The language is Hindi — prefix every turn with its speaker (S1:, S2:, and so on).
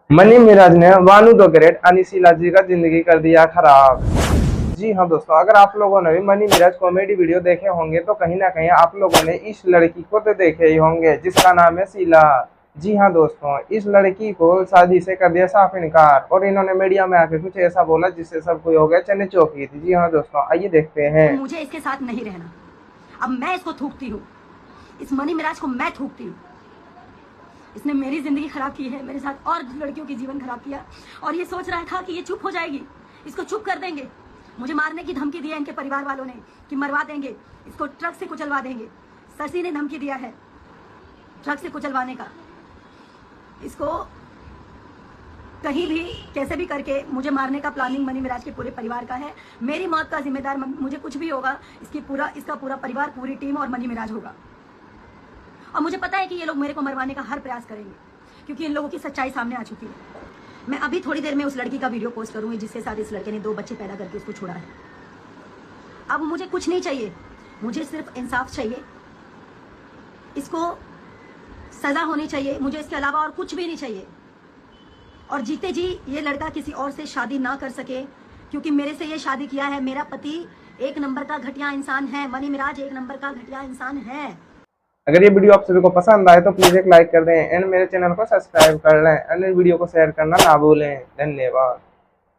S1: मनी मिराज ने वानू द ग्रेट यानी शीला जी का जिंदगी कर दिया खराब। जी हाँ दोस्तों, अगर आप लोगों ने भी मनी मिराज कॉमेडी वीडियो देखे होंगे तो कहीं ना कहीं आप लोगों ने इस लड़की को तो देखे ही होंगे जिसका नाम है शीला। जी हाँ दोस्तों, इस लड़की को शादी से कर दिया साफ इनकार और इन्होंने मीडिया में आके कुछ ऐसा बोला जिससे सब कोई हो गया चने चौकी थी। जी हाँ दोस्तों, आइए देखते हैं।
S2: तो मुझे इसके साथ नहीं रहना, अब मैं इसको थूकती हूँ, इस मनी मिराज को मैं थूकती हूँ। इसने मेरी जिंदगी खराब की है, मेरे साथ और लड़कियों की जीवन खराब किया और ये सोच रहा था कि ये चुप हो जाएगी, इसको चुप कर देंगे। मुझे मारने की धमकी दी है इनके परिवार वालों ने कि मरवा देंगे, इसको ट्रक से कुचलवा देंगे। शशि ने धमकी दिया है ट्रक से कुचलवाने का। इसको कहीं भी कैसे भी करके मुझे मारने का प्लानिंग मनी मिराज के पूरे परिवार का है। मेरी मौत का जिम्मेदार, मुझे कुछ भी होगा इसका पूरा परिवार, पूरी टीम और मनी मिराज होगा। और मुझे पता है कि ये लोग मेरे को मरवाने का हर प्रयास करेंगे क्योंकि इन लोगों की सच्चाई सामने आ चुकी है। मैं अभी थोड़ी देर में उस लड़की का वीडियो पोस्ट करूंगी जिसके साथ इस लड़के ने 2 बच्चे पैदा करके उसको छोड़ा है। अब मुझे कुछ नहीं चाहिए, मुझे सिर्फ इंसाफ चाहिए, इसको सजा होनी चाहिए, मुझे इसके अलावा और कुछ भी नहीं चाहिए। और जीते जी ये लड़का किसी और से शादी ना कर सके क्योंकि मेरे से ये शादी किया है। मेरा पति एक नंबर का घटिया इंसान है, मनी मिराज एक नंबर का घटिया इंसान है।
S1: अगर ये वीडियो आप सभी को पसंद आए तो प्लीज एक लाइक कर दें एंड मेरे चैनल को सब्सक्राइब कर लें एंड वीडियो को शेयर करना ना भूलें। धन्यवाद।